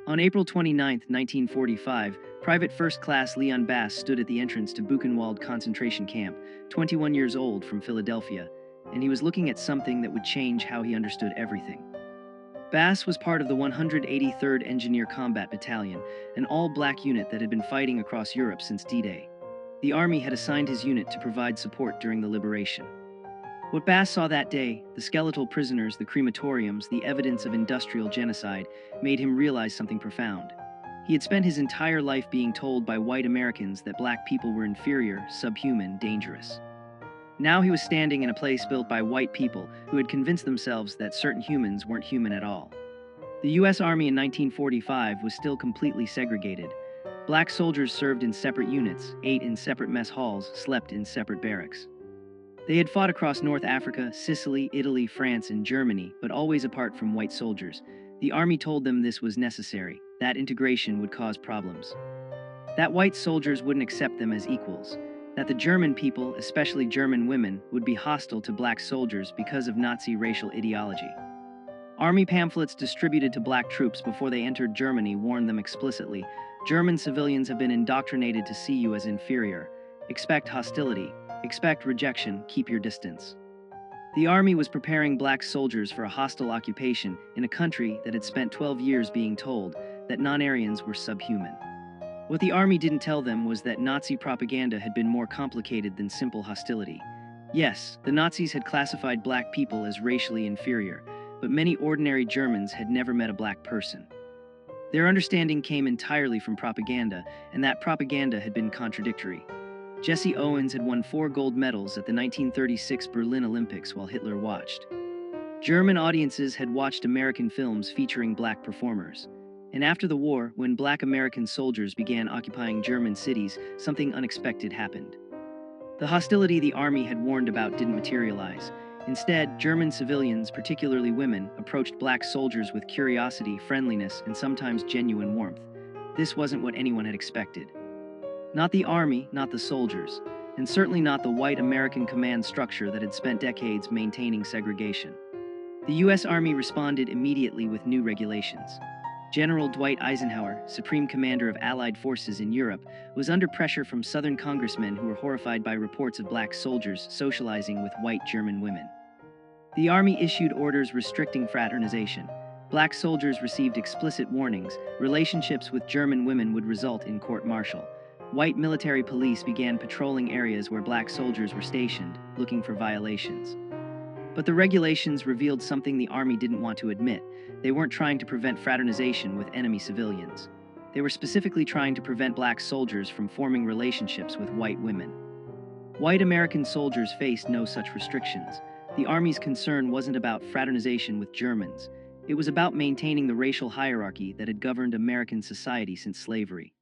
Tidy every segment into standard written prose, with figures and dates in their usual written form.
On April 29, 1945, Private First Class Leon Bass stood at the entrance to Buchenwald concentration camp, 21 years old, from Philadelphia, and he was looking at something that would change how he understood everything. Bass was part of the 183rd Engineer Combat Battalion, an all-black unit that had been fighting across Europe since D-Day. The Army had assigned his unit to provide support during the liberation. What Bass saw that day, the skeletal prisoners, the crematoriums, the evidence of industrial genocide, made him realize something profound. He had spent his entire life being told by white Americans that black people were inferior, subhuman, dangerous. Now he was standing in a place built by white people who had convinced themselves that certain humans weren't human at all. The U.S. Army in 1945 was still completely segregated. Black soldiers served in separate units, ate in separate mess halls, slept in separate barracks. They had fought across North Africa, Sicily, Italy, France, and Germany, but always apart from white soldiers. The Army told them this was necessary, that integration would cause problems, that white soldiers wouldn't accept them as equals, that the German people, especially German women, would be hostile to black soldiers because of Nazi racial ideology. Army pamphlets distributed to black troops before they entered Germany warned them explicitly, German civilians have been indoctrinated to see you as inferior. Expect hostility. Expect rejection, keep your distance. The Army was preparing black soldiers for a hostile occupation in a country that had spent 12 years being told that non-Aryans were subhuman. What the Army didn't tell them was that Nazi propaganda had been more complicated than simple hostility. Yes, the Nazis had classified black people as racially inferior, but many ordinary Germans had never met a black person. Their understanding came entirely from propaganda, and that propaganda had been contradictory. Jesse Owens had won 4 gold medals at the 1936 Berlin Olympics while Hitler watched. German audiences had watched American films featuring black performers. And after the war, when black American soldiers began occupying German cities, something unexpected happened. The hostility the Army had warned about didn't materialize. Instead, German civilians, particularly women, approached black soldiers with curiosity, friendliness, and sometimes genuine warmth. This wasn't what anyone had expected. Not the Army, not the soldiers, and certainly not the white American command structure that had spent decades maintaining segregation. The U.S. Army responded immediately with new regulations. General Dwight Eisenhower, Supreme Commander of Allied forces in Europe, was under pressure from Southern congressmen who were horrified by reports of black soldiers socializing with white German women. The Army issued orders restricting fraternization. Black soldiers received explicit warnings. Relationships with German women would result in court-martial. White military police began patrolling areas where black soldiers were stationed, looking for violations. But the regulations revealed something the Army didn't want to admit. They weren't trying to prevent fraternization with enemy civilians. They were specifically trying to prevent black soldiers from forming relationships with white women. White American soldiers faced no such restrictions. The Army's concern wasn't about fraternization with Germans. It was about maintaining the racial hierarchy that had governed American society since slavery.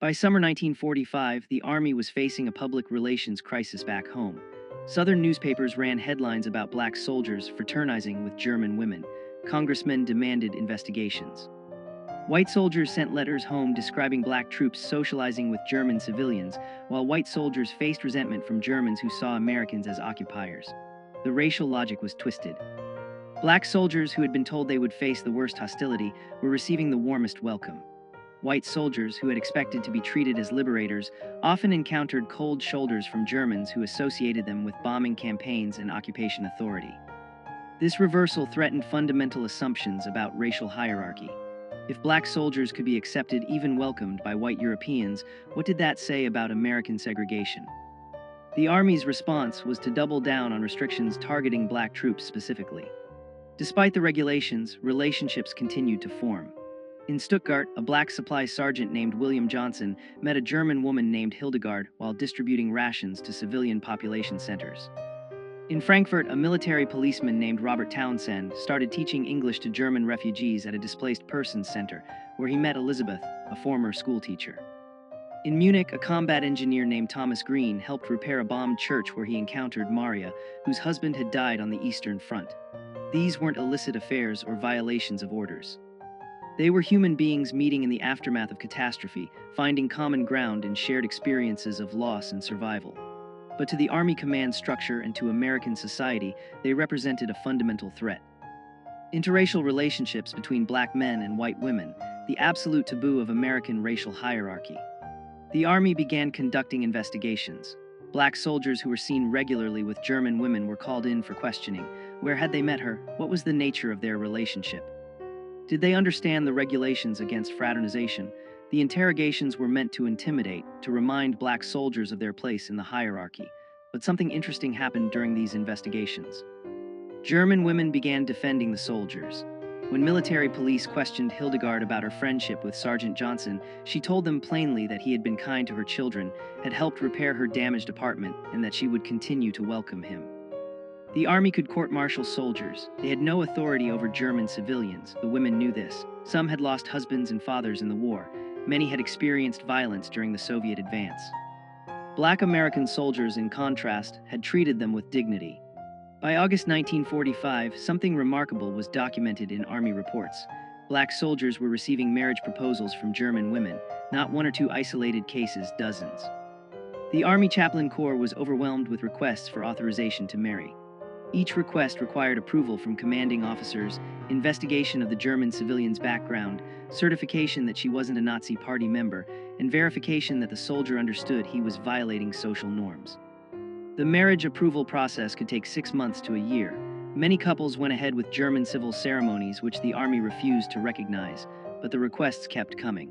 By summer 1945, the Army was facing a public relations crisis back home. Southern newspapers ran headlines about black soldiers fraternizing with German women. Congressmen demanded investigations. White soldiers sent letters home describing black troops socializing with German civilians, while white soldiers faced resentment from Germans who saw Americans as occupiers. The racial logic was twisted. Black soldiers who had been told they would face the worst hostility were receiving the warmest welcome. White soldiers who had expected to be treated as liberators often encountered cold shoulders from Germans who associated them with bombing campaigns and occupation authority. This reversal threatened fundamental assumptions about racial hierarchy. If black soldiers could be accepted, even welcomed by white Europeans, what did that say about American segregation? The Army's response was to double down on restrictions targeting black troops specifically. Despite the regulations, relationships continued to form. In Stuttgart, a black supply sergeant named William Johnson met a German woman named Hildegard while distributing rations to civilian population centers. In Frankfurt, a military policeman named Robert Townsend started teaching English to German refugees at a displaced persons center, where he met Elizabeth, a former schoolteacher. In Munich, a combat engineer named Thomas Green helped repair a bombed church where he encountered Maria, whose husband had died on the Eastern Front. These weren't illicit affairs or violations of orders. They were human beings meeting in the aftermath of catastrophe, finding common ground in shared experiences of loss and survival. But to the Army command structure and to American society, they represented a fundamental threat. Interracial relationships between black men and white women, the absolute taboo of American racial hierarchy. The Army began conducting investigations. Black soldiers who were seen regularly with German women were called in for questioning. Where had they met her? What was the nature of their relationship? Did they understand the regulations against fraternization? The interrogations were meant to intimidate, to remind black soldiers of their place in the hierarchy. But something interesting happened during these investigations. German women began defending the soldiers. When military police questioned Hildegard about her friendship with Sergeant Johnson, she told them plainly that he had been kind to her children, had helped repair her damaged apartment, and that she would continue to welcome him. The Army could court-martial soldiers. They had no authority over German civilians. The women knew this. Some had lost husbands and fathers in the war. Many had experienced violence during the Soviet advance. Black American soldiers, in contrast, had treated them with dignity. By August 1945, something remarkable was documented in Army reports. Black soldiers were receiving marriage proposals from German women, not one or two isolated cases, dozens. The Army Chaplain Corps was overwhelmed with requests for authorization to marry. Each request required approval from commanding officers, investigation of the German civilian's background, certification that she wasn't a Nazi Party member, and verification that the soldier understood he was violating social norms. The marriage approval process could take 6 months to a year. Many couples went ahead with German civil ceremonies which the Army refused to recognize, but the requests kept coming.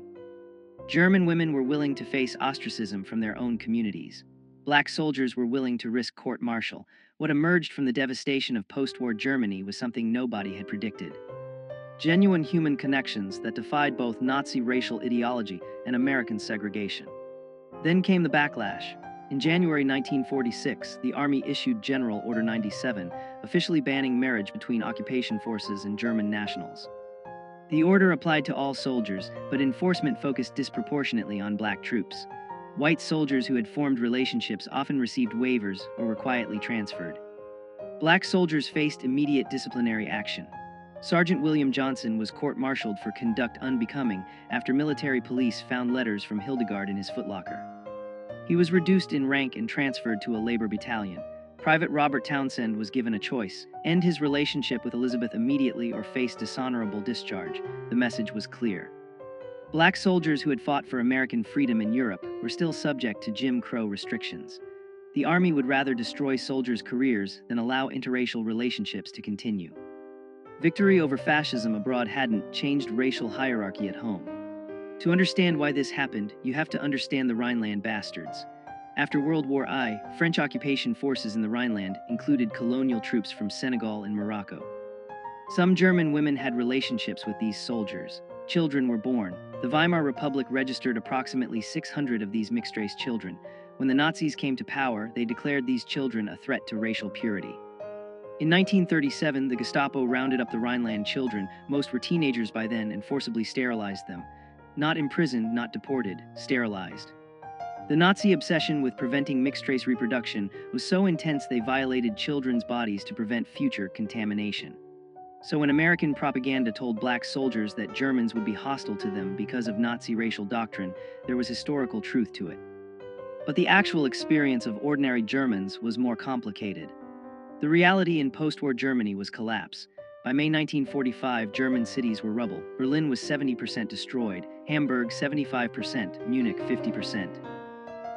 German women were willing to face ostracism from their own communities. Black soldiers were willing to risk court-martial. What emerged from the devastation of post-war Germany was something nobody had predicted. Genuine human connections that defied both Nazi racial ideology and American segregation. Then came the backlash. In January 1946, the Army issued General Order 97, officially banning marriage between occupation forces and German nationals. The order applied to all soldiers, but enforcement focused disproportionately on black troops. White soldiers who had formed relationships often received waivers or were quietly transferred. Black soldiers faced immediate disciplinary action. Sergeant William Johnson was court-martialed for conduct unbecoming after military police found letters from Hildegard in his footlocker. He was reduced in rank and transferred to a labor battalion. Private Robert Townsend was given a choice: end his relationship with Elizabeth immediately or face dishonorable discharge. The message was clear. Black soldiers who had fought for American freedom in Europe were still subject to Jim Crow restrictions. The Army would rather destroy soldiers' careers than allow interracial relationships to continue. Victory over fascism abroad hadn't changed racial hierarchy at home. To understand why this happened, you have to understand the Rhineland bastards. After World War I, French occupation forces in the Rhineland included colonial troops from Senegal and Morocco. Some German women had relationships with these soldiers. Children were born. The Weimar Republic registered approximately 600 of these mixed-race children. When the Nazis came to power, they declared these children a threat to racial purity. In 1937, the Gestapo rounded up the Rhineland children, most were teenagers by then, and forcibly sterilized them. Not imprisoned, not deported, sterilized. The Nazi obsession with preventing mixed-race reproduction was so intense they violated children's bodies to prevent future contamination. So when American propaganda told black soldiers that Germans would be hostile to them because of Nazi racial doctrine, there was historical truth to it. But the actual experience of ordinary Germans was more complicated. The reality in post-war Germany was collapse. By May 1945, German cities were rubble. Berlin was 70% destroyed, Hamburg 75%, Munich 50%.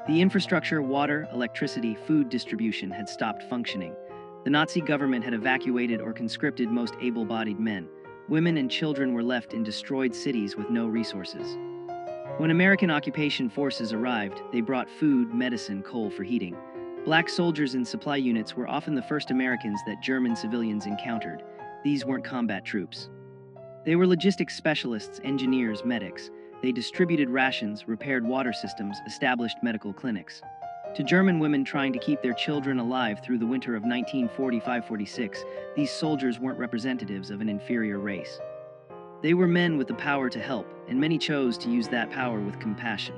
The infrastructure, water, electricity, food distribution had stopped functioning. The Nazi government had evacuated or conscripted most able-bodied men. Women and children were left in destroyed cities with no resources. When American occupation forces arrived, they brought food, medicine, coal for heating. Black soldiers in supply units were often the first Americans that German civilians encountered. These weren't combat troops. They were logistics specialists, engineers, medics. They distributed rations, repaired water systems, established medical clinics. To German women trying to keep their children alive through the winter of 1945-46, these soldiers weren't representatives of an inferior race. They were men with the power to help, and many chose to use that power with compassion.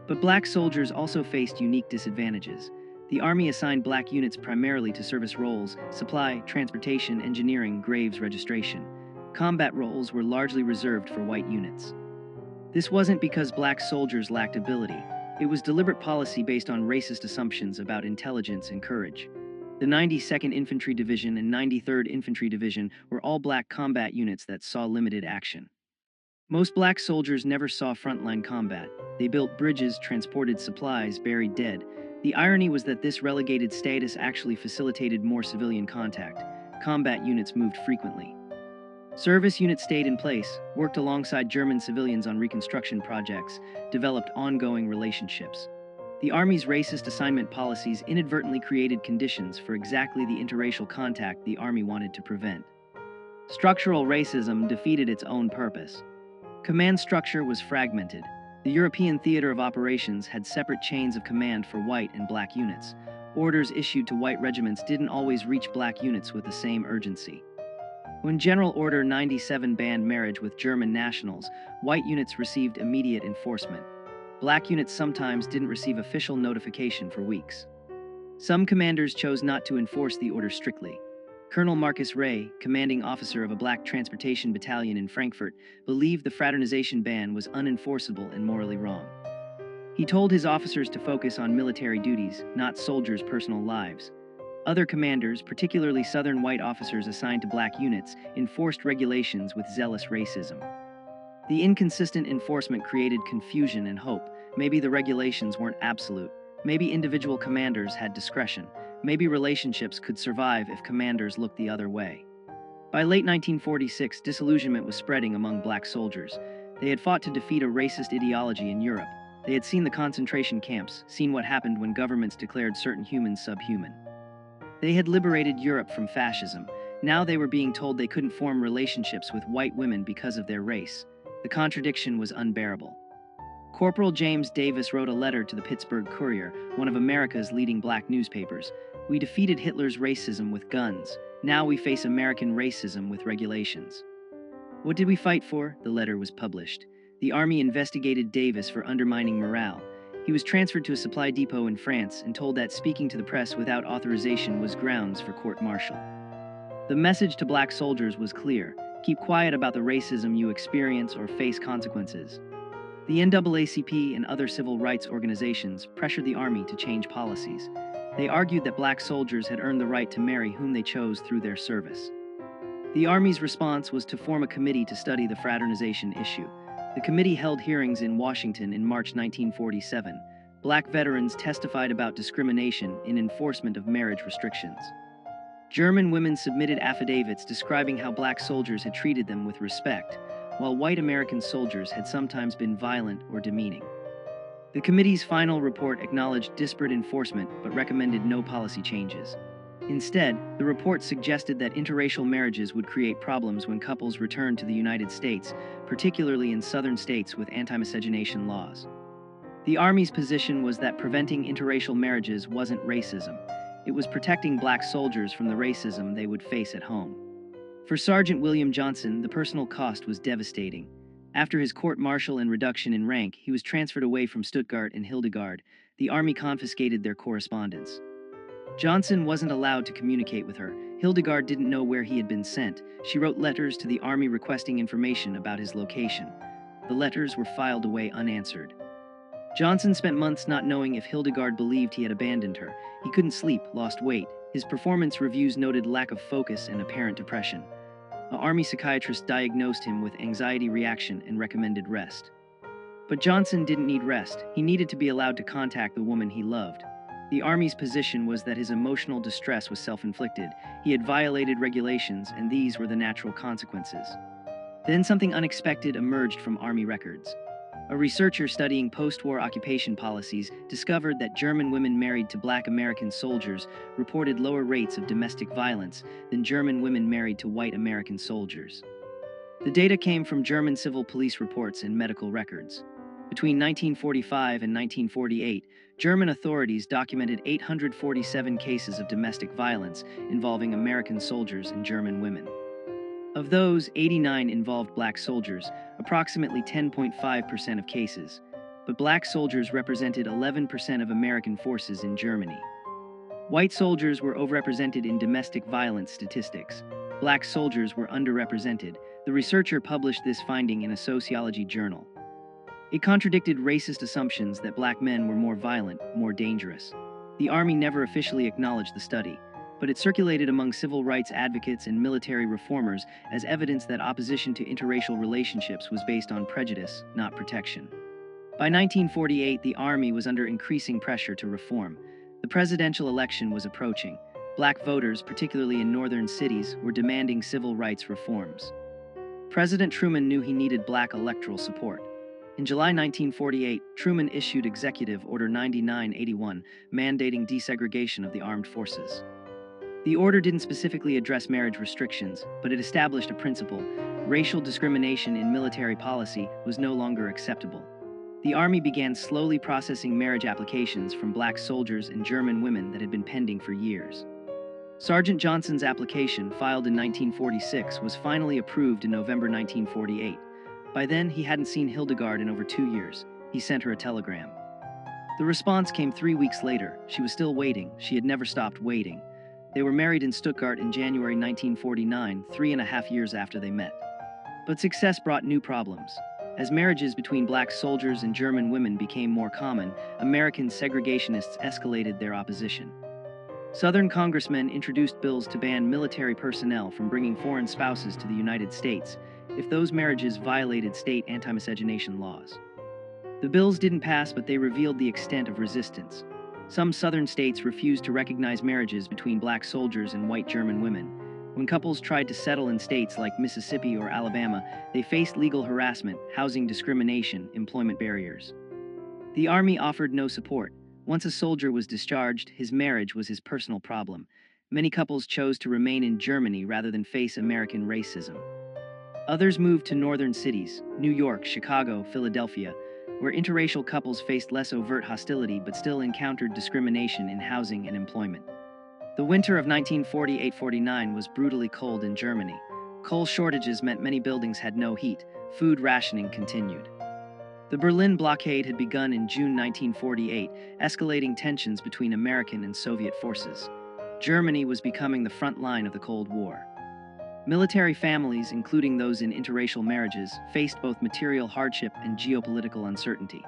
But black soldiers also faced unique disadvantages. The Army assigned black units primarily to service roles: supply, transportation, engineering, graves registration. Combat roles were largely reserved for white units. This wasn't because black soldiers lacked ability. It was deliberate policy based on racist assumptions about intelligence and courage. The 92nd Infantry Division and 93rd Infantry Division were all black combat units that saw limited action. Most black soldiers never saw frontline combat. They built bridges, transported supplies, buried dead. The irony was that this relegated status actually facilitated more civilian contact. Combat units moved frequently. Service units stayed in place, worked alongside German civilians on reconstruction projects, developed ongoing relationships. The Army's racist assignment policies inadvertently created conditions for exactly the interracial contact the Army wanted to prevent. Structural racism defeated its own purpose. Command structure was fragmented. The European theater of operations had separate chains of command for white and black units. Orders issued to white regiments didn't always reach black units with the same urgency. When General Order 97 banned marriage with German nationals, white units received immediate enforcement. Black units sometimes didn't receive official notification for weeks. Some commanders chose not to enforce the order strictly. Colonel Marcus Ray, commanding officer of a black transportation battalion in Frankfurt, believed the fraternization ban was unenforceable and morally wrong. He told his officers to focus on military duties, not soldiers' personal lives. Other commanders, particularly Southern white officers assigned to black units, enforced regulations with zealous racism. The inconsistent enforcement created confusion and hope. Maybe the regulations weren't absolute. Maybe individual commanders had discretion. Maybe relationships could survive if commanders looked the other way. By late 1946, disillusionment was spreading among black soldiers. They had fought to defeat a racist ideology in Europe. They had seen the concentration camps, seen what happened when governments declared certain humans subhuman. They had liberated Europe from fascism. Now they were being told they couldn't form relationships with white women because of their race. The contradiction was unbearable. Corporal James Davis wrote a letter to the Pittsburgh Courier, one of America's leading black newspapers. "We defeated Hitler's racism with guns. Now we face American racism with regulations." What did we fight for? The letter was published. The Army investigated Davis for undermining morale. He was transferred to a supply depot in France and told that speaking to the press without authorization was grounds for court-martial. The message to black soldiers was clear: keep quiet about the racism you experience or face consequences. The NAACP and other civil rights organizations pressured the Army to change policies. They argued that black soldiers had earned the right to marry whom they chose through their service. The Army's response was to form a committee to study the fraternization issue. The committee held hearings in Washington in March 1947. Black veterans testified about discrimination in enforcement of marriage restrictions. German women submitted affidavits describing how black soldiers had treated them with respect, while white American soldiers had sometimes been violent or demeaning. The committee's final report acknowledged disparate enforcement but recommended no policy changes. Instead, the report suggested that interracial marriages would create problems when couples returned to the United States, particularly in southern states with anti-miscegenation laws. The Army's position was that preventing interracial marriages wasn't racism. It was protecting black soldiers from the racism they would face at home. For Sergeant William Johnson, the personal cost was devastating. After his court-martial and reduction in rank, he was transferred away from Stuttgart and Hildegard. The Army confiscated their correspondence. Johnson wasn't allowed to communicate with her. Hildegard didn't know where he had been sent. She wrote letters to the Army requesting information about his location. The letters were filed away unanswered. Johnson spent months not knowing if Hildegard believed he had abandoned her. He couldn't sleep, lost weight. His performance reviews noted lack of focus and apparent depression. An Army psychiatrist diagnosed him with anxiety reaction and recommended rest. But Johnson didn't need rest. He needed to be allowed to contact the woman he loved. The Army's position was that his emotional distress was self-inflicted. He had violated regulations, and these were the natural consequences. Then something unexpected emerged from Army records. A researcher studying post-war occupation policies discovered that German women married to black American soldiers reported lower rates of domestic violence than German women married to white American soldiers. The data came from German civil police reports and medical records. Between 1945 and 1948, German authorities documented 847 cases of domestic violence involving American soldiers and German women. Of those, 89 involved black soldiers, approximately 10.5% of cases, but black soldiers represented 11% of American forces in Germany. White soldiers were overrepresented in domestic violence statistics. Black soldiers were underrepresented. The researcher published this finding in a sociology journal. It contradicted racist assumptions that black men were more violent, more dangerous. The Army never officially acknowledged the study, but it circulated among civil rights advocates and military reformers as evidence that opposition to interracial relationships was based on prejudice, not protection. By 1948, the Army was under increasing pressure to reform. The presidential election was approaching. Black voters, particularly in northern cities, were demanding civil rights reforms. President Truman knew he needed black electoral support. In July 1948, Truman issued Executive Order 9981, mandating desegregation of the armed forces. The order didn't specifically address marriage restrictions, but it established a principle: racial discrimination in military policy was no longer acceptable. The Army began slowly processing marriage applications from black soldiers and German women that had been pending for years. Sergeant Johnson's application, filed in 1946, was finally approved in November 1948. By then, he hadn't seen Hildegard in over 2 years. He sent her a telegram. The response came 3 weeks later. She was still waiting. She had never stopped waiting. They were married in Stuttgart in January 1949, 3.5 years after they met. But success brought new problems. As marriages between black soldiers and German women became more common, American segregationists escalated their opposition. Southern congressmen introduced bills to ban military personnel from bringing foreign spouses to the United States if those marriages violated state anti-miscegenation laws. The bills didn't pass, but they revealed the extent of resistance. Some southern states refused to recognize marriages between black soldiers and white German women. When couples tried to settle in states like Mississippi or Alabama, they faced legal harassment, housing discrimination, employment barriers. The Army offered no support. Once a soldier was discharged, his marriage was his personal problem. Many couples chose to remain in Germany rather than face American racism. Others moved to northern cities, New York, Chicago, Philadelphia, where interracial couples faced less overt hostility but still encountered discrimination in housing and employment. The winter of 1948-49 was brutally cold in Germany. Coal shortages meant many buildings had no heat. Food rationing continued. The Berlin blockade had begun in June 1948, escalating tensions between American and Soviet forces. Germany was becoming the front line of the Cold War. Military families, including those in interracial marriages, faced both material hardship and geopolitical uncertainty.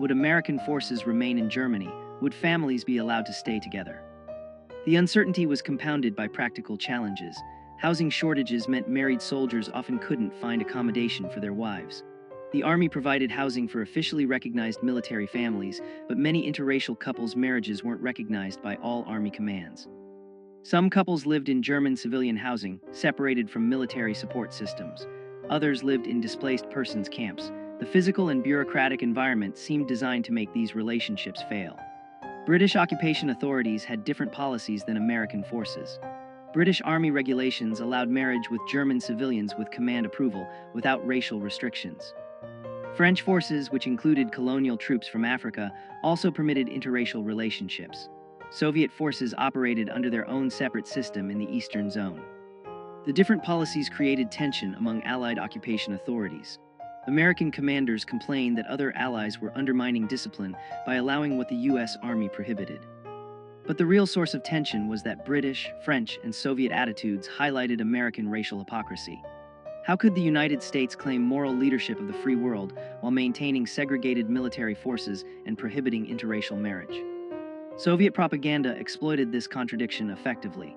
Would American forces remain in Germany? Would families be allowed to stay together? The uncertainty was compounded by practical challenges. Housing shortages meant married soldiers often couldn't find accommodation for their wives. The Army provided housing for officially recognized military families, but many interracial couples' marriages weren't recognized by all Army commands. Some couples lived in German civilian housing, separated from military support systems. Others lived in displaced persons camps. The physical and bureaucratic environment seemed designed to make these relationships fail. British occupation authorities had different policies than American forces. British Army regulations allowed marriage with German civilians with command approval, without racial restrictions. French forces, which included colonial troops from Africa, also permitted interracial relationships. Soviet forces operated under their own separate system in the Eastern Zone. The different policies created tension among Allied occupation authorities. American commanders complained that other allies were undermining discipline by allowing what the U.S. Army prohibited. But the real source of tension was that British, French, and Soviet attitudes highlighted American racial hypocrisy. How could the United States claim moral leadership of the free world while maintaining segregated military forces and prohibiting interracial marriage? Soviet propaganda exploited this contradiction effectively.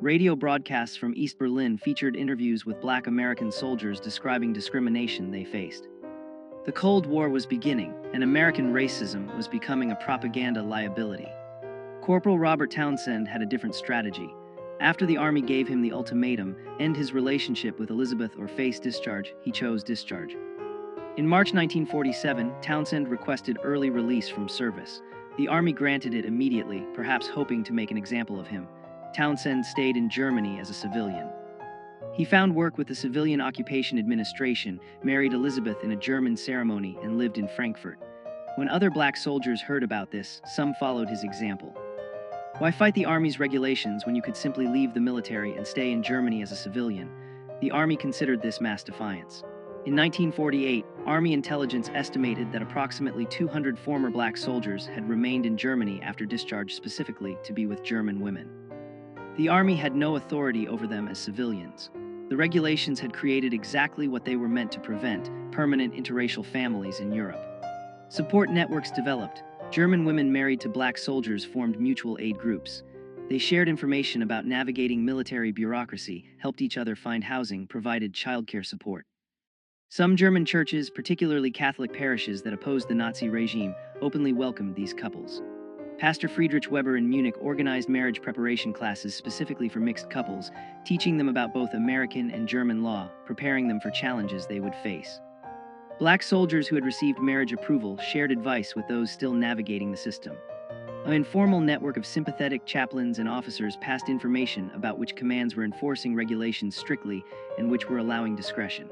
Radio broadcasts from East Berlin featured interviews with black American soldiers describing discrimination they faced. The Cold War was beginning, and American racism was becoming a propaganda liability. Corporal Robert Townsend had a different strategy. After the Army gave him the ultimatum, end his relationship with Elizabeth or face discharge, he chose discharge. In March 1947, Townsend requested early release from service. The Army granted it immediately, perhaps hoping to make an example of him. Townsend stayed in Germany as a civilian. He found work with the Civilian Occupation Administration, married Elizabeth in a German ceremony, and lived in Frankfurt. When other black soldiers heard about this, some followed his example. Why fight the Army's regulations when you could simply leave the military and stay in Germany as a civilian? The Army considered this mass defiance. In 1948, Army intelligence estimated that approximately 200 former black soldiers had remained in Germany after discharge, specifically to be with German women. The Army had no authority over them as civilians. The regulations had created exactly what they were meant to prevent: permanent interracial families in Europe. Support networks developed. German women married to black soldiers formed mutual aid groups. They shared information about navigating military bureaucracy, helped each other find housing, provided childcare support. Some German churches, particularly Catholic parishes that opposed the Nazi regime, openly welcomed these couples. Pastor Friedrich Weber in Munich organized marriage preparation classes specifically for mixed couples, teaching them about both American and German law, preparing them for challenges they would face. Black soldiers who had received marriage approval shared advice with those still navigating the system. An informal network of sympathetic chaplains and officers passed information about which commands were enforcing regulations strictly and which were allowing discretion.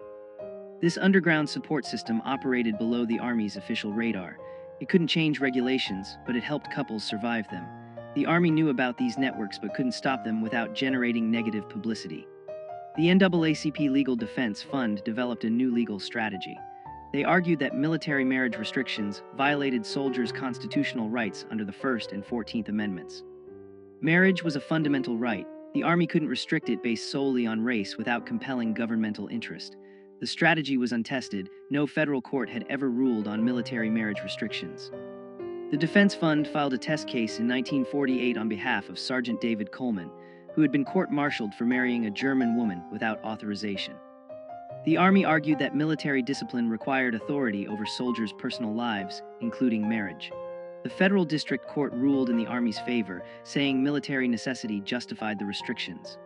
This underground support system operated below the Army's official radar. It couldn't change regulations, but it helped couples survive them. The Army knew about these networks but couldn't stop them without generating negative publicity. The NAACP Legal Defense Fund developed a new legal strategy. They argued that military marriage restrictions violated soldiers' constitutional rights under the First and 14th Amendments. Marriage was a fundamental right. The Army couldn't restrict it based solely on race without compelling governmental interest. The strategy was untested. No federal court had ever ruled on military marriage restrictions. The Defense Fund filed a test case in 1948 on behalf of Sergeant David Coleman, who had been court-martialed for marrying a German woman without authorization. The Army argued that military discipline required authority over soldiers' personal lives, including marriage. The federal district court ruled in the Army's favor, saying military necessity justified the restrictions.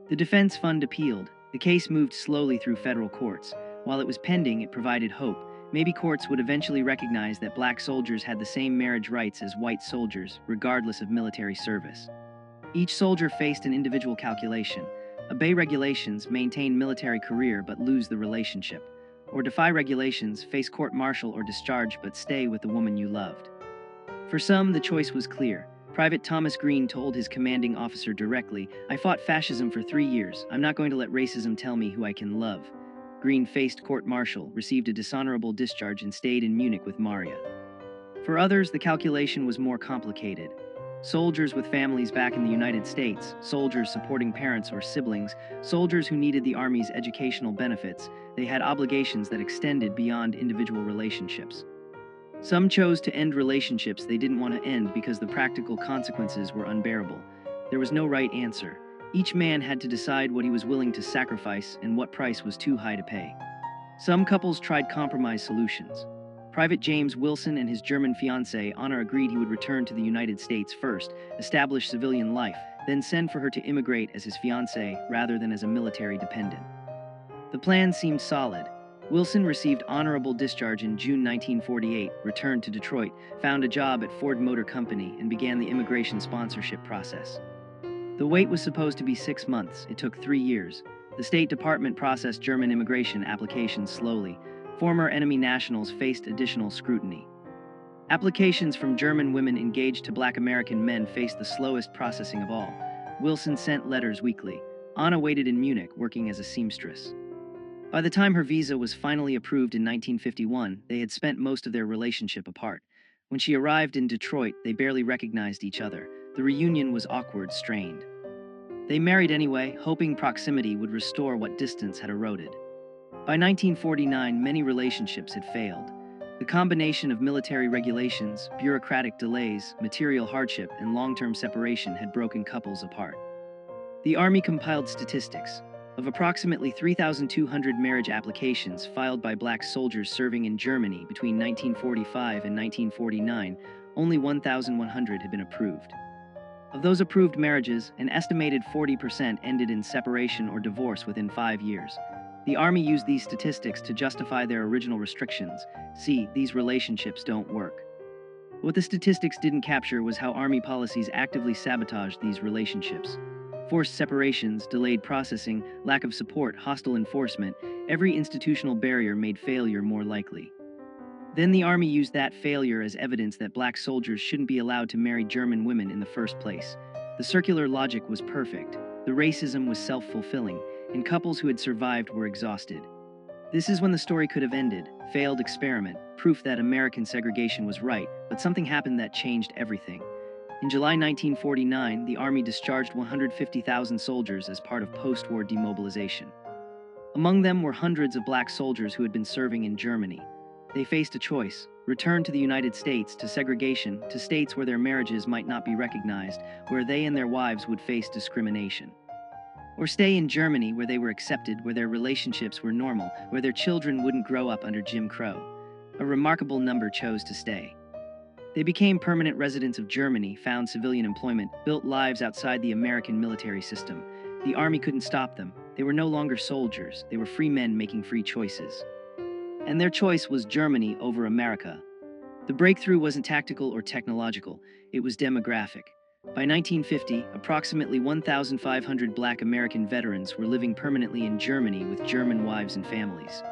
The Defense Fund appealed. The case moved slowly through federal courts. While it was pending, it provided hope. Maybe courts would eventually recognize that black soldiers had the same marriage rights as white soldiers, regardless of military service. Each soldier faced an individual calculation. Obey regulations, maintain military career but lose the relationship. Or defy regulations, face court-martial or discharge but stay with the woman you loved. For some, the choice was clear. Private Thomas Green told his commanding officer directly, "I fought fascism for 3 years. I'm not going to let racism tell me who I can love." Green faced court-martial, received a dishonorable discharge, and stayed in Munich with Maria. For others, the calculation was more complicated. Soldiers with families back in the United States, soldiers supporting parents or siblings, soldiers who needed the Army's educational benefits, they had obligations that extended beyond individual relationships. Some chose to end relationships they didn't want to end because the practical consequences were unbearable. There was no right answer. Each man had to decide what he was willing to sacrifice and what price was too high to pay. Some couples tried compromise solutions. Private James Wilson and his German fiancée Anna agreed he would return to the United States first, establish civilian life, then send for her to immigrate as his fiancée rather than as a military dependent. The plan seemed solid. Wilson received honorable discharge in June 1948, returned to Detroit, found a job at Ford Motor Company, and began the immigration sponsorship process. The wait was supposed to be 6 months. It took 3 years. The State Department processed German immigration applications slowly. Former enemy nationals faced additional scrutiny. Applications from German women engaged to Black American men faced the slowest processing of all. Wilson sent letters weekly. Anna waited in Munich, working as a seamstress. By the time her visa was finally approved in 1951, they had spent most of their relationship apart. When she arrived in Detroit, they barely recognized each other. The reunion was awkward, strained. They married anyway, hoping proximity would restore what distance had eroded. By 1949, many relationships had failed. The combination of military regulations, bureaucratic delays, material hardship, and long-term separation had broken couples apart. The Army compiled statistics. Of approximately 3,200 marriage applications filed by black soldiers serving in Germany between 1945 and 1949, only 1,100 had been approved. Of those approved marriages, an estimated 40% ended in separation or divorce within 5 years. The Army used these statistics to justify their original restrictions. See, these relationships don't work. What the statistics didn't capture was how Army policies actively sabotaged these relationships. Forced separations, delayed processing, lack of support, hostile enforcement, every institutional barrier made failure more likely. Then the Army used that failure as evidence that black soldiers shouldn't be allowed to marry German women in the first place. The circular logic was perfect. The racism was self-fulfilling, and couples who had survived were exhausted. This is when the story could have ended. Failed experiment, proof that American segregation was right, but something happened that changed everything. In July 1949, the Army discharged 150,000 soldiers as part of post-war demobilization. Among them were hundreds of black soldiers who had been serving in Germany. They faced a choice: return to the United States, to segregation, to states where their marriages might not be recognized, where they and their wives would face discrimination. Or stay in Germany, where they were accepted, where their relationships were normal, where their children wouldn't grow up under Jim Crow. A remarkable number chose to stay. They became permanent residents of Germany, found civilian employment, built lives outside the American military system. The army couldn't stop them. They were no longer soldiers. They were free men making free choices. And their choice was Germany over America. The breakthrough wasn't tactical or technological, it was demographic. By 1950, approximately 1,500 Black American veterans were living permanently in Germany with German wives and families.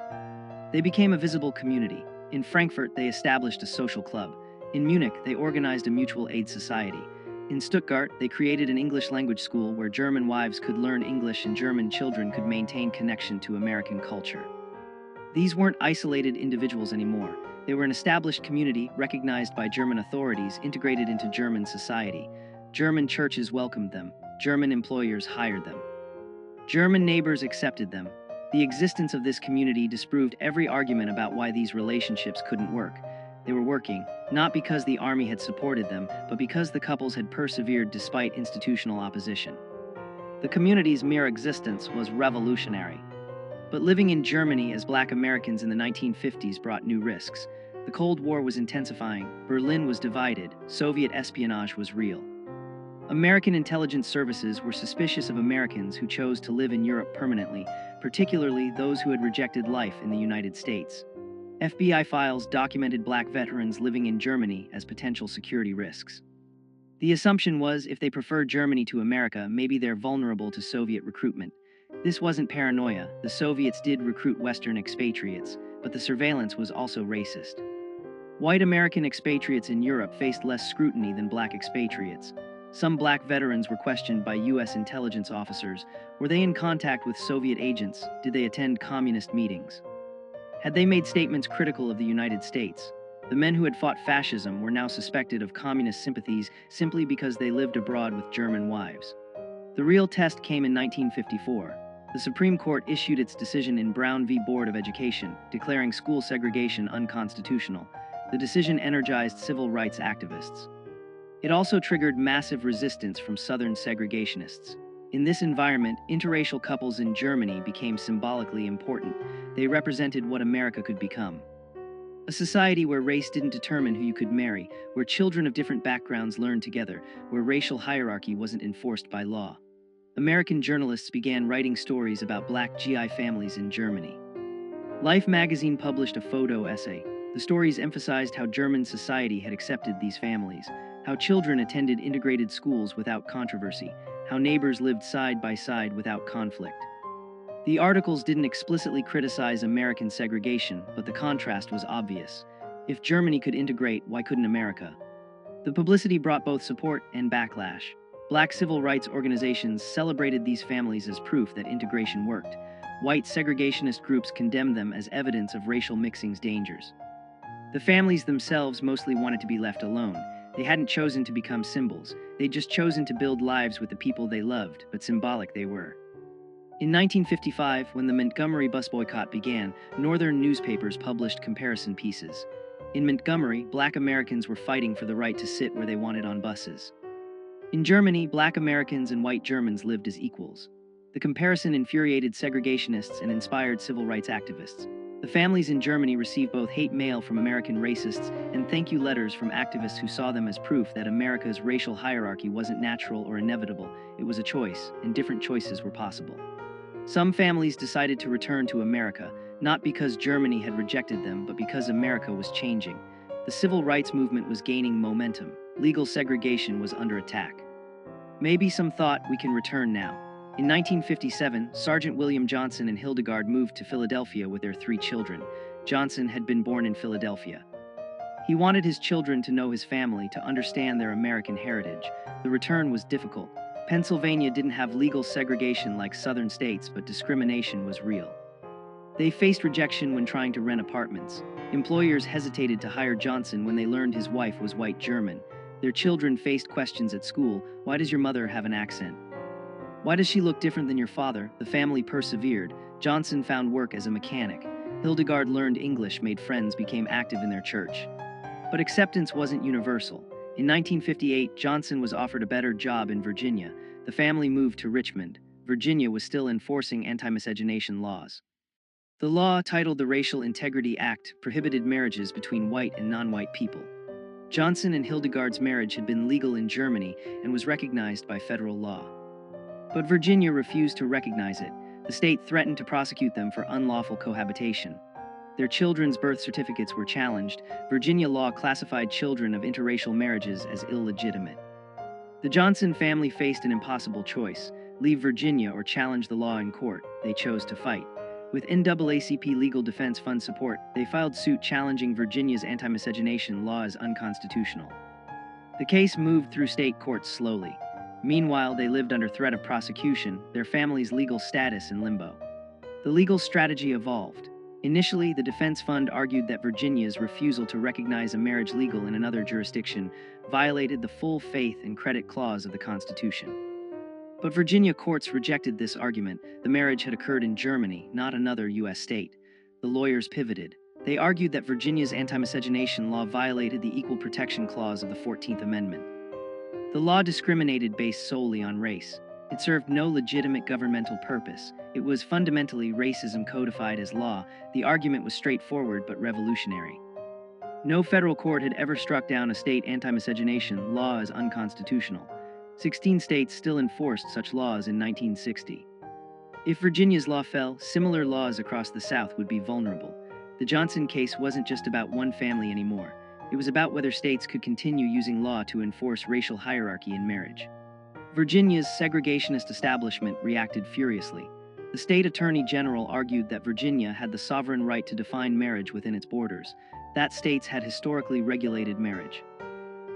They became a visible community. In Frankfurt, they established a social club. In Munich, they organized a mutual aid society. In Stuttgart, they created an English language school where German wives could learn English and German children could maintain connection to American culture. These weren't isolated individuals anymore. They were an established community recognized by German authorities, integrated into German society. German churches welcomed them. German employers hired them. German neighbors accepted them. The existence of this community disproved every argument about why these relationships couldn't work. They were working, not because the army had supported them, but because the couples had persevered despite institutional opposition. The community's mere existence was revolutionary. But living in Germany as Black Americans in the 1950s brought new risks. The Cold War was intensifying, Berlin was divided, Soviet espionage was real. American intelligence services were suspicious of Americans who chose to live in Europe permanently, particularly those who had rejected life in the United States. FBI files documented Black veterans living in Germany as potential security risks. The assumption was if they prefer Germany to America, maybe they're vulnerable to Soviet recruitment. This wasn't paranoia. The Soviets did recruit Western expatriates, but the surveillance was also racist. White American expatriates in Europe faced less scrutiny than Black expatriates. Some Black veterans were questioned by U.S. intelligence officers. Were they in contact with Soviet agents? Did they attend communist meetings? Had they made statements critical of the United States? The men who had fought fascism were now suspected of communist sympathies simply because they lived abroad with German wives. The real test came in 1954. The Supreme Court issued its decision in Brown v. Board of Education, declaring school segregation unconstitutional. The decision energized civil rights activists. It also triggered massive resistance from Southern segregationists. In this environment, interracial couples in Germany became symbolically important. They represented what America could become. A society where race didn't determine who you could marry, where children of different backgrounds learned together, where racial hierarchy wasn't enforced by law. American journalists began writing stories about Black GI families in Germany. Life magazine published a photo essay. The stories emphasized how German society had accepted these families, how children attended integrated schools without controversy, how neighbors lived side by side without conflict. The articles didn't explicitly criticize American segregation, but the contrast was obvious. If Germany could integrate, why couldn't America? The publicity brought both support and backlash. Black civil rights organizations celebrated these families as proof that integration worked. White segregationist groups condemned them as evidence of racial mixing's dangers. The families themselves mostly wanted to be left alone. They hadn't chosen to become symbols. They'd just chosen to build lives with the people they loved, but symbolic they were. In 1955, when the Montgomery bus boycott began, Northern newspapers published comparison pieces. In Montgomery, Black Americans were fighting for the right to sit where they wanted on buses. In Germany, Black Americans and white Germans lived as equals. The comparison infuriated segregationists and inspired civil rights activists. The families in Germany received both hate mail from American racists and thank you letters from activists who saw them as proof that America's racial hierarchy wasn't natural or inevitable, it was a choice, and different choices were possible. Some families decided to return to America, not because Germany had rejected them, but because America was changing. The civil rights movement was gaining momentum. Legal segregation was under attack. Maybe some thought we can return now. In 1957, Sergeant William Johnson and Hildegard moved to Philadelphia with their 3 children. Johnson had been born in Philadelphia. He wanted his children to know his family, to understand their American heritage. The return was difficult. Pennsylvania didn't have legal segregation like southern states, but discrimination was real. They faced rejection when trying to rent apartments. Employers hesitated to hire Johnson when they learned his wife was white German. Their children faced questions at school. Why does your mother have an accent? Why does she look different than your father? The family persevered. Johnson found work as a mechanic. Hildegard learned English, made friends, became active in their church. But acceptance wasn't universal. In 1958, Johnson was offered a better job in Virginia. The family moved to Richmond. Virginia was still enforcing anti-miscegenation laws. The law, titled the Racial Integrity Act, prohibited marriages between white and non-white people. Johnson and Hildegard's marriage had been legal in Germany and was recognized by federal law. But Virginia refused to recognize it. The state threatened to prosecute them for unlawful cohabitation. Their children's birth certificates were challenged. Virginia law classified children of interracial marriages as illegitimate. The Johnson family faced an impossible choice: leave Virginia or challenge the law in court. They chose to fight. With NAACP Legal Defense Fund support, they filed suit challenging Virginia's anti-miscegenation law as unconstitutional. The case moved through state courts slowly. Meanwhile, they lived under threat of prosecution, their family's legal status in limbo. The legal strategy evolved. Initially, the defense fund argued that Virginia's refusal to recognize a marriage legal in another jurisdiction violated the full faith and credit clause of the Constitution. But Virginia courts rejected this argument. The marriage had occurred in Germany, not another U.S. state. The lawyers pivoted. They argued that Virginia's anti-miscegenation law violated the Equal Protection Clause of the 14th Amendment. The law discriminated based solely on race. It served no legitimate governmental purpose. It was fundamentally racism codified as law. The argument was straightforward but revolutionary. No federal court had ever struck down a state anti-miscegenation law as unconstitutional. 16 states still enforced such laws in 1960. If Virginia's law fell, similar laws across the South would be vulnerable. The Johnson case wasn't just about one family anymore. It was about whether states could continue using law to enforce racial hierarchy in marriage. Virginia's segregationist establishment reacted furiously. The state attorney general argued that Virginia had the sovereign right to define marriage within its borders, that states had historically regulated marriage,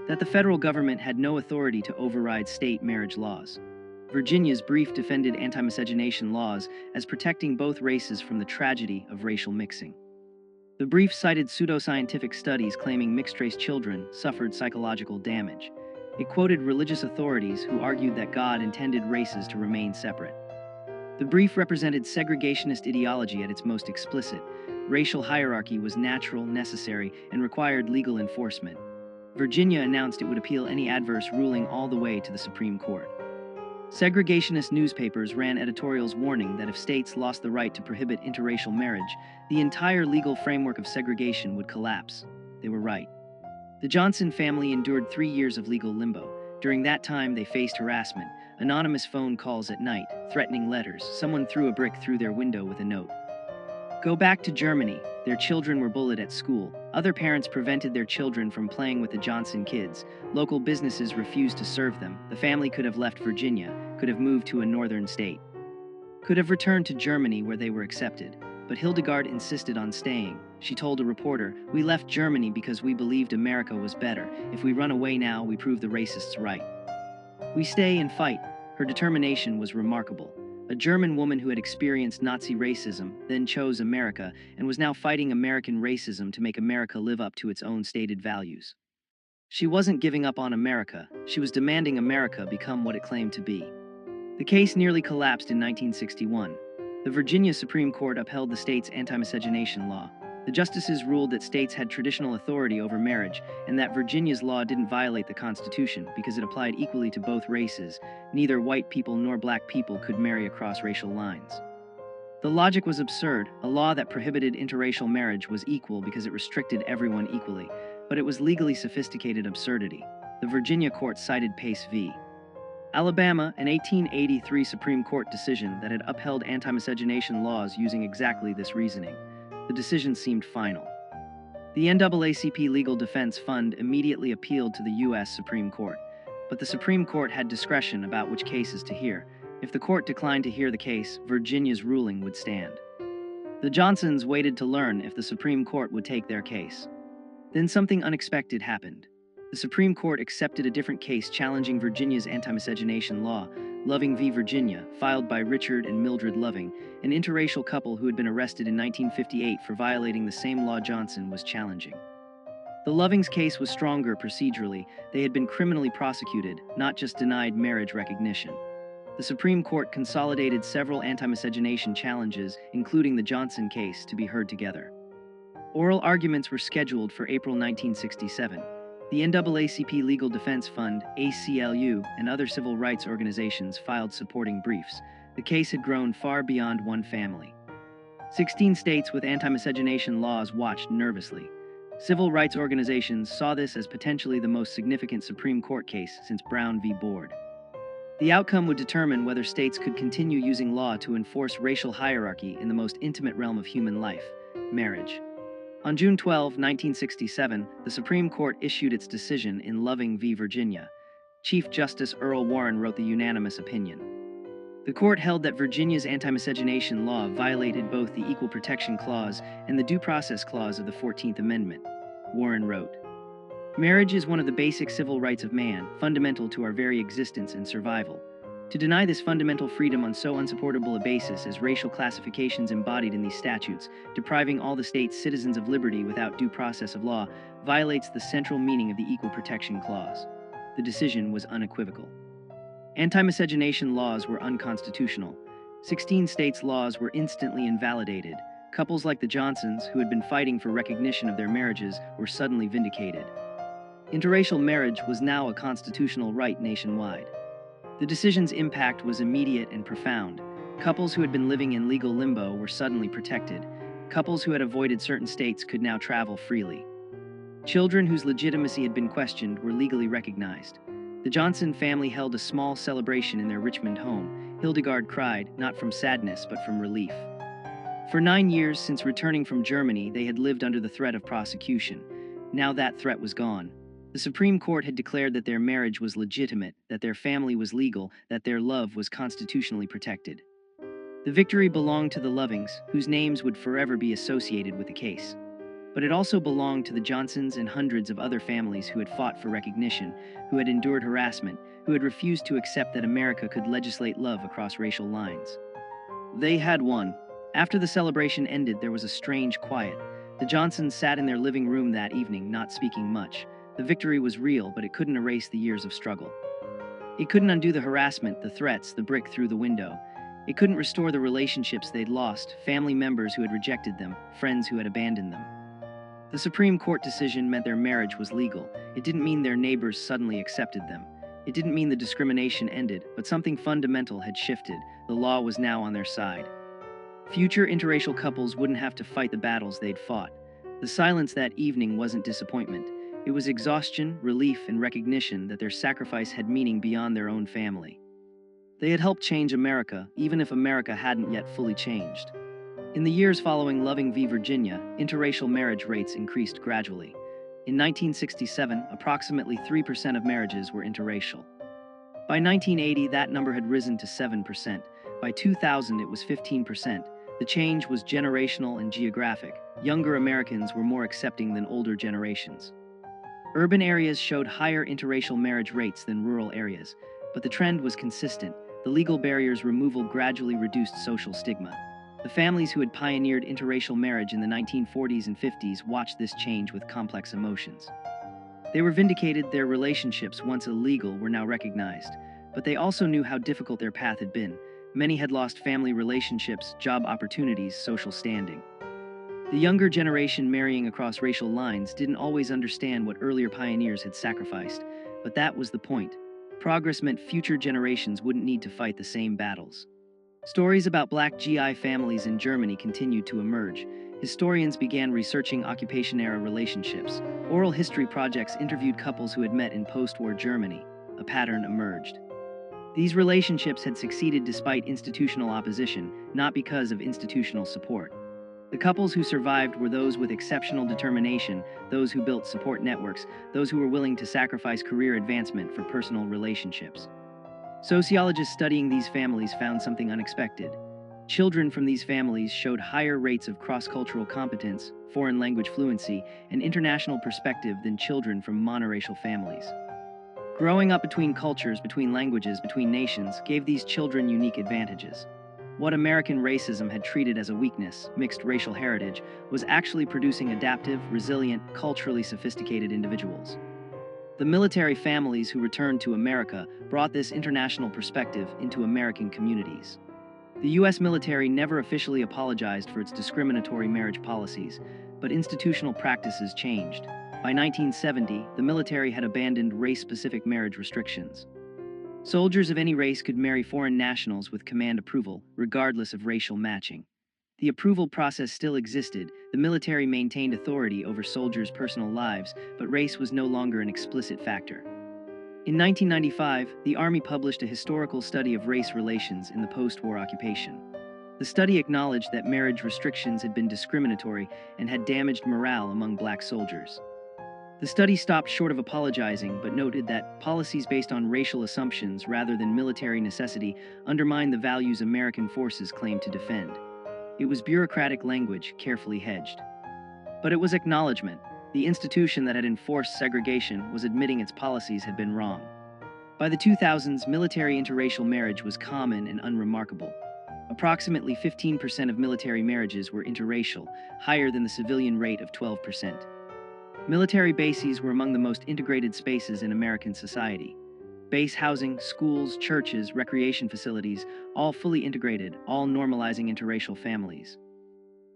that the federal government had no authority to override state marriage laws. Virginia's brief defended anti-miscegenation laws as protecting both races from the tragedy of racial mixing. The brief cited pseudoscientific studies claiming mixed-race children suffered psychological damage. It quoted religious authorities who argued that God intended races to remain separate. The brief represented segregationist ideology at its most explicit. Racial hierarchy was natural, necessary, and required legal enforcement. Virginia announced it would appeal any adverse ruling all the way to the Supreme Court. Segregationist newspapers ran editorials warning that if states lost the right to prohibit interracial marriage, the entire legal framework of segregation would collapse. They were right. The Johnson family endured 3 years of legal limbo. During that time, they faced harassment, anonymous phone calls at night, threatening letters. Someone threw a brick through their window with a note. Go back to Germany. Their children were bullied at school. Other parents prevented their children from playing with the Johnson kids. Local businesses refused to serve them. The family could have left Virginia, could have moved to a northern state, could have returned to Germany where they were accepted. But Hildegard insisted on staying. She told a reporter, "We left Germany because we believed America was better. If we run away now, we prove the racists right. We stay and fight." Her determination was remarkable. A German woman who had experienced Nazi racism, then chose America, and was now fighting American racism to make America live up to its own stated values. She wasn't giving up on America. She was demanding America become what it claimed to be. The case nearly collapsed in 1961. The Virginia Supreme Court upheld the state's anti-miscegenation law. The justices ruled that states had traditional authority over marriage and that Virginia's law didn't violate the Constitution because it applied equally to both races. Neither white people nor black people could marry across racial lines. The logic was absurd. A law that prohibited interracial marriage was equal because it restricted everyone equally, but it was legally sophisticated absurdity. The Virginia court cited Pace v. Alabama, an 1883 Supreme Court decision that had upheld anti-miscegenation laws using exactly this reasoning. The decision seemed final. The NAACP Legal Defense Fund immediately appealed to the U.S. Supreme Court, but the Supreme Court had discretion about which cases to hear. If the court declined to hear the case, Virginia's ruling would stand. The Johnsons waited to learn if the Supreme Court would take their case. Then something unexpected happened. The Supreme Court accepted a different case challenging Virginia's anti-miscegenation law, Loving v. Virginia, filed by Richard and Mildred Loving, an interracial couple who had been arrested in 1958 for violating the same law Johnson was challenging. The Lovings' case was stronger procedurally. They had been criminally prosecuted, not just denied marriage recognition. The Supreme Court consolidated several anti-miscegenation challenges, including the Johnson case, to be heard together. Oral arguments were scheduled for April 1967. The NAACP Legal Defense Fund, ACLU, and other civil rights organizations filed supporting briefs. The case had grown far beyond one family. 16 states with anti-miscegenation laws watched nervously. Civil rights organizations saw this as potentially the most significant Supreme Court case since Brown v. Board. The outcome would determine whether states could continue using law to enforce racial hierarchy in the most intimate realm of human life, marriage. On June 12, 1967, the Supreme Court issued its decision in Loving v. Virginia. Chief Justice Earl Warren wrote the unanimous opinion. The court held that Virginia's anti-miscegenation law violated both the Equal Protection Clause and the Due Process Clause of the 14th Amendment. Warren wrote, "Marriage is one of the basic civil rights of man, fundamental to our very existence and survival. To deny this fundamental freedom on so unsupportable a basis as racial classifications embodied in these statutes, depriving all the state's citizens of liberty without due process of law, violates the central meaning of the Equal Protection Clause." The decision was unequivocal. Anti-miscegenation laws were unconstitutional. 16 states' laws were instantly invalidated. Couples like the Johnsons, who had been fighting for recognition of their marriages, were suddenly vindicated. Interracial marriage was now a constitutional right nationwide. The decision's impact was immediate and profound. Couples who had been living in legal limbo were suddenly protected. Couples who had avoided certain states could now travel freely. Children whose legitimacy had been questioned were legally recognized. The Johnson family held a small celebration in their Richmond home. Hildegard cried, not from sadness, but from relief. For 9 years since returning from Germany, they had lived under the threat of prosecution. Now that threat was gone. The Supreme Court had declared that their marriage was legitimate, that their family was legal, that their love was constitutionally protected. The victory belonged to the Lovings, whose names would forever be associated with the case. But it also belonged to the Johnsons and hundreds of other families who had fought for recognition, who had endured harassment, who had refused to accept that America could legislate love across racial lines. They had won. After the celebration ended, there was a strange quiet. The Johnsons sat in their living room that evening, not speaking much. The victory was real, but it couldn't erase the years of struggle. It couldn't undo the harassment, the threats, the brick through the window. It couldn't restore the relationships they'd lost, family members who had rejected them, friends who had abandoned them. The Supreme Court decision meant their marriage was legal. It didn't mean their neighbors suddenly accepted them. It didn't mean the discrimination ended, but something fundamental had shifted. The law was now on their side. Future interracial couples wouldn't have to fight the battles they'd fought. The silence that evening wasn't disappointment. It was exhaustion, relief, and recognition that their sacrifice had meaning beyond their own family. They had helped change America, even if America hadn't yet fully changed. In the years following Loving v. Virginia, interracial marriage rates increased gradually. In 1967, approximately 3% of marriages were interracial. By 1980, that number had risen to 7%. By 2000, it was 15%. The change was generational and geographic. Younger Americans were more accepting than older generations. Urban areas showed higher interracial marriage rates than rural areas, but the trend was consistent. The legal barriers' removal gradually reduced social stigma. The families who had pioneered interracial marriage in the 1940s and 50s watched this change with complex emotions. They were vindicated. Their relationships, once illegal, were now recognized, but they also knew how difficult their path had been. Many had lost family relationships, job opportunities, social standing. The younger generation marrying across racial lines didn't always understand what earlier pioneers had sacrificed, but that was the point. Progress meant future generations wouldn't need to fight the same battles. Stories about Black GI families in Germany continued to emerge. Historians began researching occupation-era relationships. Oral history projects interviewed couples who had met in post-war Germany. A pattern emerged. These relationships had succeeded despite institutional opposition, not because of institutional support. The couples who survived were those with exceptional determination, those who built support networks, those who were willing to sacrifice career advancement for personal relationships. Sociologists studying these families found something unexpected. Children from these families showed higher rates of cross-cultural competence, foreign language fluency, and international perspective than children from monoracial families. Growing up between cultures, between languages, between nations, gave these children unique advantages. What American racism had treated as a weakness, mixed racial heritage, was actually producing adaptive, resilient, culturally sophisticated individuals. The military families who returned to America brought this international perspective into American communities. The U.S. military never officially apologized for its discriminatory marriage policies, but institutional practices changed. By 1970, the military had abandoned race-specific marriage restrictions. Soldiers of any race could marry foreign nationals with command approval, regardless of racial matching. The approval process still existed. The military maintained authority over soldiers' personal lives, but race was no longer an explicit factor. In 1995, the Army published a historical study of race relations in the post-war occupation. The study acknowledged that marriage restrictions had been discriminatory and had damaged morale among black soldiers. The study stopped short of apologizing, but noted that policies based on racial assumptions rather than military necessity undermined the values American forces claimed to defend. It was bureaucratic language, carefully hedged. But it was acknowledgement. The institution that had enforced segregation was admitting its policies had been wrong. By the 2000s, military interracial marriage was common and unremarkable. Approximately 15% of military marriages were interracial, higher than the civilian rate of 12%. Military bases were among the most integrated spaces in American society. Base housing, schools, churches, recreation facilities, all fully integrated, all normalizing interracial families.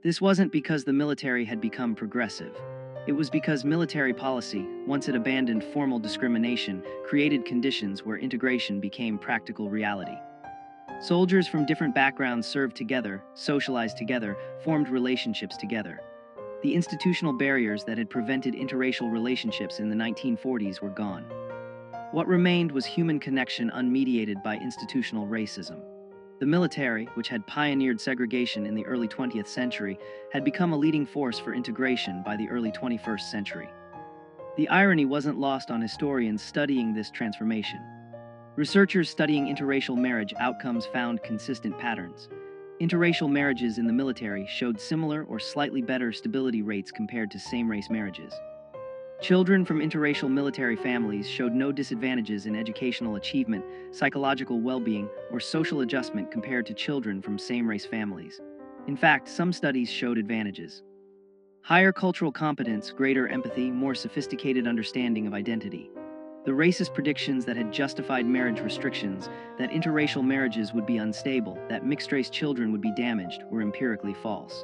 This wasn't because the military had become progressive. It was because military policy, once it abandoned formal discrimination, created conditions where integration became practical reality. Soldiers from different backgrounds served together, socialized together, formed relationships together. The institutional barriers that had prevented interracial relationships in the 1940s were gone. What remained was human connection unmediated by institutional racism. The military, which had pioneered segregation in the early 20th century, had become a leading force for integration by the early 21st century. The irony wasn't lost on historians studying this transformation. Researchers studying interracial marriage outcomes found consistent patterns. Interracial marriages in the military showed similar or slightly better stability rates compared to same-race marriages. Children from interracial military families showed no disadvantages in educational achievement, psychological well-being, or social adjustment compared to children from same-race families. In fact, some studies showed advantages. Higher cultural competence, greater empathy, more sophisticated understanding of identity. The racist predictions that had justified marriage restrictions, that interracial marriages would be unstable, that mixed-race children would be damaged, were empirically false.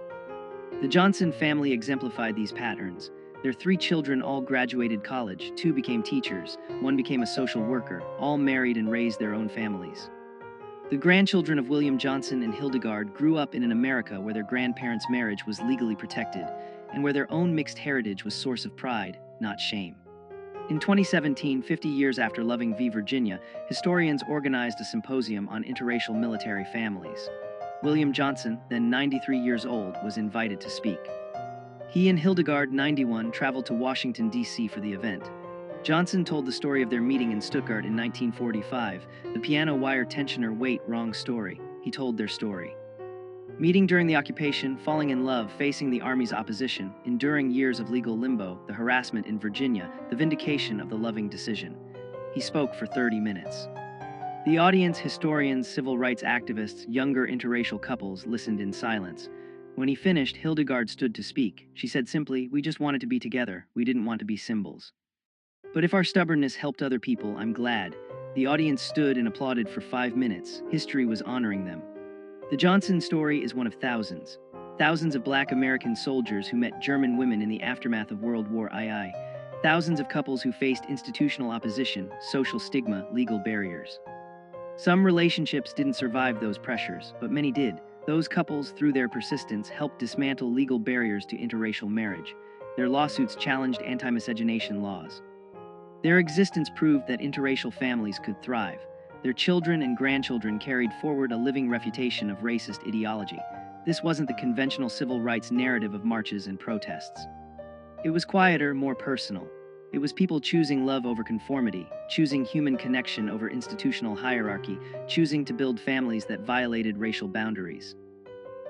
The Johnson family exemplified these patterns. Their 3 children all graduated college, 2 became teachers, 1 became a social worker, all married and raised their own families. The grandchildren of William Johnson and Hildegard grew up in an America where their grandparents' marriage was legally protected, and where their own mixed heritage was source of pride, not shame. In 2017, 50 years after Loving v. Virginia, historians organized a symposium on interracial military families. William Johnson, then 93 years old, was invited to speak. He and Hildegard, 91, traveled to Washington, D.C. for the event. Johnson told the story of their meeting in Stuttgart in 1945, the piano wire tensioner Wait, Wrong Story. He told their story. Meeting during the occupation, falling in love, facing the Army's opposition, enduring years of legal limbo, the harassment in Virginia, the vindication of the Loving decision. He spoke for 30 minutes. The audience, historians, civil rights activists, younger interracial couples, listened in silence. When he finished, Hildegard stood to speak. She said simply, "We just wanted to be together. We didn't want to be symbols. But if our stubbornness helped other people, I'm glad." The audience stood and applauded for 5 minutes. History was honoring them. The Johnson story is one of thousands. Thousands of Black American soldiers who met German women in the aftermath of World War II. Thousands of couples who faced institutional opposition, social stigma, legal barriers. Some relationships didn't survive those pressures, but many did. Those couples, through their persistence, helped dismantle legal barriers to interracial marriage. Their lawsuits challenged anti-miscegenation laws. Their existence proved that interracial families could thrive. Their children and grandchildren carried forward a living refutation of racist ideology. This wasn't the conventional civil rights narrative of marches and protests. It was quieter, more personal. It was people choosing love over conformity, choosing human connection over institutional hierarchy, choosing to build families that violated racial boundaries.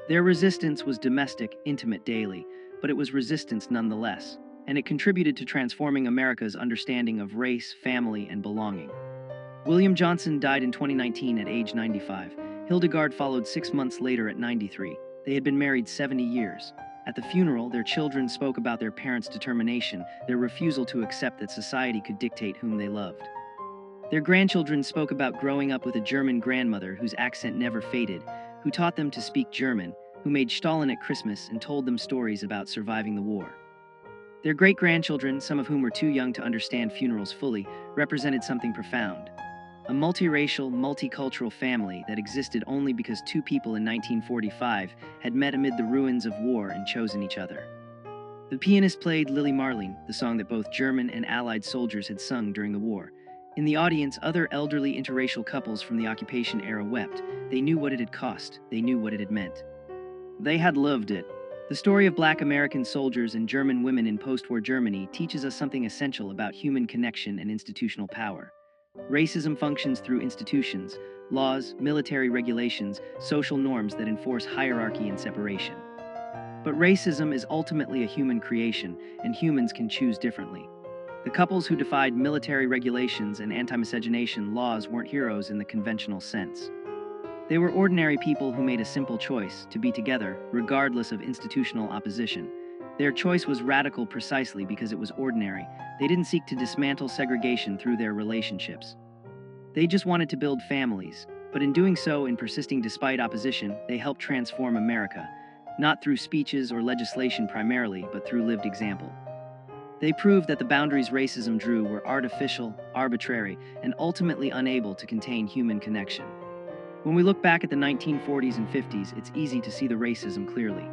Their resistance was domestic, intimate, daily, but it was resistance nonetheless, and it contributed to transforming America's understanding of race, family, and belonging. William Johnson died in 2019 at age 95. Hildegard followed 6 months later at 93. They had been married 70 years. At the funeral, their children spoke about their parents' determination, their refusal to accept that society could dictate whom they loved. Their grandchildren spoke about growing up with a German grandmother whose accent never faded, who taught them to speak German, who made Stalin at Christmas and told them stories about surviving the war. Their great-grandchildren, some of whom were too young to understand funerals fully, represented something profound. A multiracial, multicultural family that existed only because two people in 1945 had met amid the ruins of war and chosen each other. The pianist played Lily Marleen, the song that both German and Allied soldiers had sung during the war. In the audience, other elderly interracial couples from the occupation era wept. They knew what it had cost. They knew what it had meant. They had lived it. The story of Black American soldiers and German women in post-war Germany teaches us something essential about human connection and institutional power. Racism functions through institutions, laws, military regulations, social norms that enforce hierarchy and separation. But racism is ultimately a human creation, and humans can choose differently. The couples who defied military regulations and anti-miscegenation laws weren't heroes in the conventional sense. They were ordinary people who made a simple choice to be together, regardless of institutional opposition. Their choice was radical precisely because it was ordinary. They didn't seek to dismantle segregation through their relationships. They just wanted to build families, but in doing so and persisting despite opposition, they helped transform America, not through speeches or legislation primarily, but through lived example. They proved that the boundaries racism drew were artificial, arbitrary, and ultimately unable to contain human connection. When we look back at the 1940s and 50s, it's easy to see the racism clearly.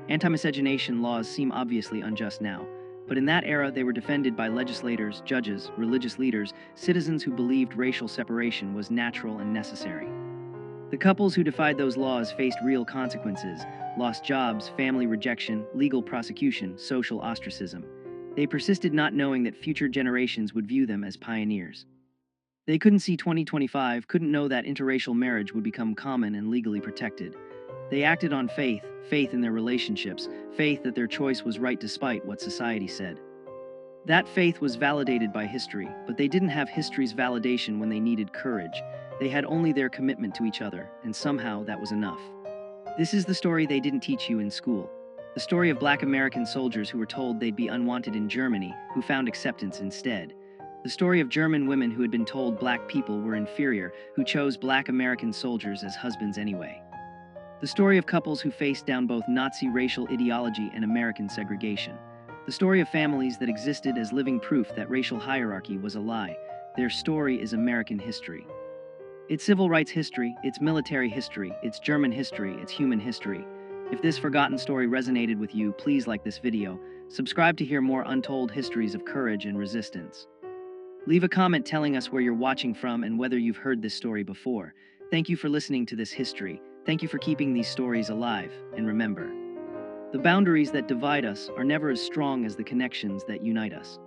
Anti-miscegenation laws seem obviously unjust now, but in that era they were defended by legislators, judges, religious leaders, citizens who believed racial separation was natural and necessary. The couples who defied those laws faced real consequences, lost jobs, family rejection, legal prosecution, social ostracism. They persisted not knowing that future generations would view them as pioneers. They couldn't see 2025, couldn't know that interracial marriage would become common and legally protected. They acted on faith in their relationships, faith that their choice was right despite what society said. That faith was validated by history, but they didn't have history's validation when they needed courage. They had only their commitment to each other, and somehow that was enough. This is the story they didn't teach you in school. The story of Black American soldiers who were told they'd be unwanted in Germany, who found acceptance instead. The story of German women who had been told Black people were inferior, who chose Black American soldiers as husbands anyway. The story of couples who faced down both Nazi racial ideology and American segregation. The story of families that existed as living proof that racial hierarchy was a lie. Their story is American history. It's civil rights history, it's military history, it's German history, it's human history. If this forgotten story resonated with you, please like this video. Subscribe to hear more untold histories of courage and resistance. Leave a comment telling us where you're watching from and whether you've heard this story before. Thank you for listening to this history. Thank you for keeping these stories alive. And remember, the boundaries that divide us are never as strong as the connections that unite us.